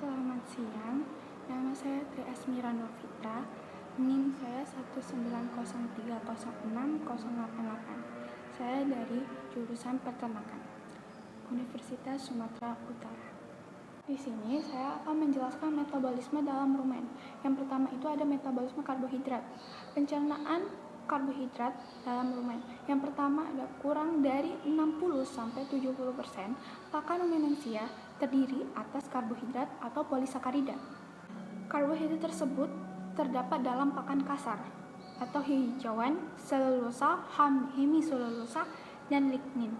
Selamat siang, nama saya Tri Asmira Novitra, NIM saya 190306088. Saya dari jurusan Peternakan, Universitas Sumatera Utara. Di sini saya akan menjelaskan metabolisme dalam rumen. Yang pertama itu ada metabolisme karbohidrat. Pencernaan karbohidrat dalam rumen. Yang pertama ada kurang dari 60-70% pakan rumenansia terdiri atas karbohidrat atau polisakarida. Karbohidrat tersebut terdapat dalam pakan kasar atau hijauan, selulosa, hemiselulosa, dan lignin.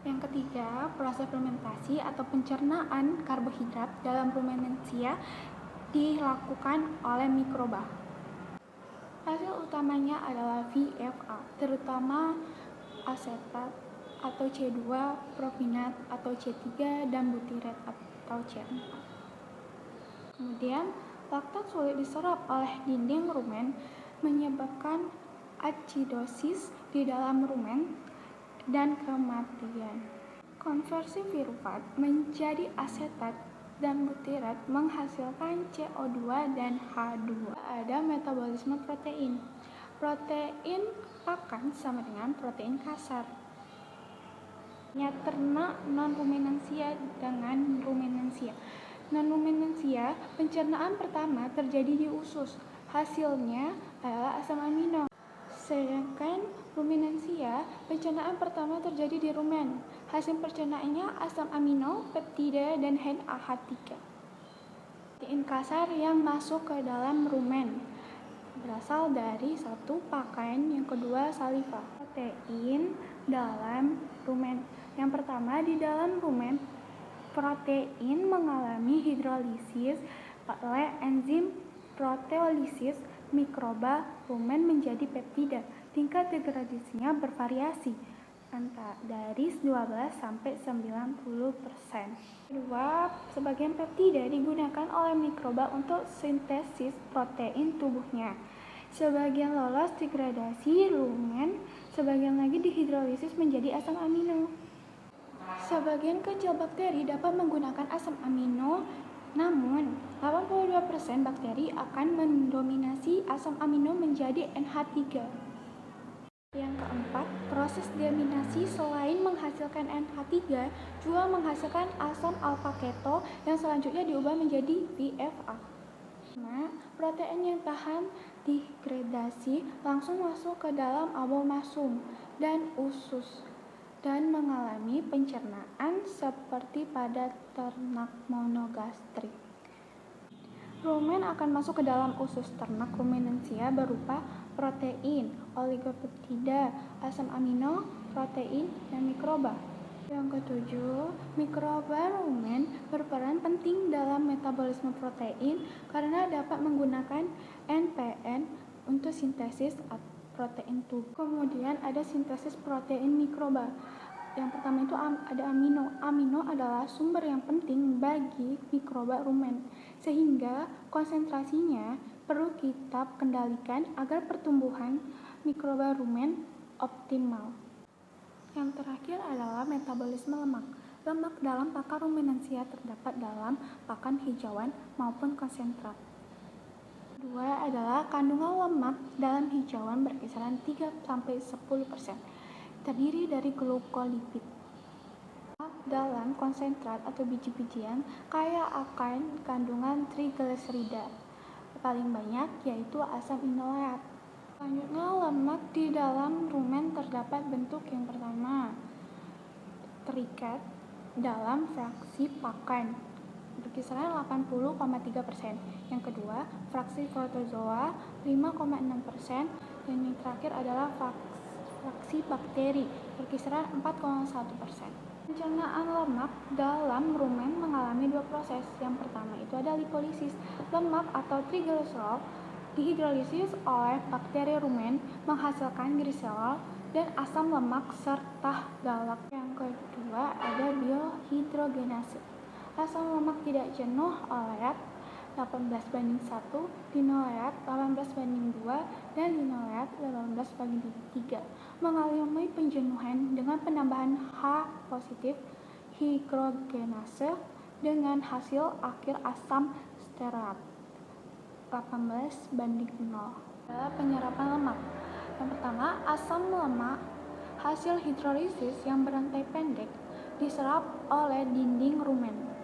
Yang ketiga, proses fermentasi atau pencernaan karbohidrat dalam rumenansia dilakukan oleh mikroba. Hasil utamanya adalah VFA, terutama asetat atau C2, propinat atau C3, dan butirat atau C4. Kemudian, laktat sulit diserap oleh dinding rumen menyebabkan acidosis di dalam rumen dan kematian. Konversi pirufat menjadi asetat dan butirat menghasilkan CO2 dan H2. Ada metabolisme protein. Protein pakan sama dengan protein kasar. Ternak non-rumenansia dengan rumenansia. Non-rumenansia, pencernaan pertama terjadi di usus. Hasilnya adalah asam amino. Sedangkan rumenansia, pencernaan pertama terjadi di rumen. Hasil pencernaannya asam amino, peptida, dan NAH3. Protein kasar yang masuk ke dalam rumen berasal dari satu, pakan, yang kedua saliva. Protein dalam rumen. Yang pertama, di dalam rumen, protein mengalami hidrolisis oleh enzim proteolisis mikroba rumen menjadi peptida. Tingkat degradasinya bervariasi dari 12 sampai 90%. Kedua, sebagian peptida digunakan oleh mikroba untuk sintesis protein tubuhnya. Sebagian lolos degradasi rumen, sebagian lagi dihidrolisis menjadi asam amino. Sebagian kecil bakteri dapat menggunakan asam amino, namun 82% bakteri akan mendominasi asam amino menjadi NH3. Yang keempat, proses deaminasi selain menghasilkan NH3 juga menghasilkan asam alfa keto yang selanjutnya diubah menjadi VFA. Protein yang tahan degradasi langsung masuk ke dalam abomasum dan usus dan mengalami pencernaan seperti pada ternak monogastrik. Rumen akan masuk ke dalam usus ternak rumenansia berupa protein, oligopeptida, asam amino, protein, dan mikroba. Yang ketujuh, mikroba rumen berperan penting dalam metabolisme protein karena dapat menggunakan NPN untuk sintesis protein tubuh. Kemudian ada sintesis protein mikroba. Yang pertama itu ada amino. Amino adalah sumber yang penting bagi mikroba rumen, sehingga konsentrasinya perlu kita kendalikan agar pertumbuhan mikroba rumen optimal. Yang terakhir adalah metabolisme lemak. Lemak dalam pakan rumenansia terdapat dalam pakan hijauan maupun konsentrat. Kedua adalah kandungan lemak dalam hijauan berkisaran 3-10%. Terdiri dari glukolipid. Dalam konsentrat atau biji-bijian kaya akan kandungan trigliserida paling banyak, yaitu asam inoleat. Selanjutnya, lemak di dalam rumen terdapat bentuk yang pertama, terikat dalam fraksi pakan berkisaran 80,3%. Yang kedua, fraksi protozoa 5,6%, dan yang terakhir adalah fraksi bakteri berkisaran 4,1%. Pencernaan lemak dalam rumen mengalami dua proses. Yang pertama itu ada lipolisis. Lemak atau trigliserol dihidrolisis oleh bakteri rumen menghasilkan gliserol dan asam lemak serta galak. Yang kedua ada biohidrogenase. Asam lemak tidak jenuh oleat 18:1, linoleat 18:2, dan linoleat 18:3 mengalami penjenuhan dengan penambahan H positif hidrogenase dengan hasil akhir asam stearat 18:0. Adalah penyerapan lemak. Yang pertama, asam lemak hasil hidrolisis yang berantai pendek diserap oleh dinding rumen.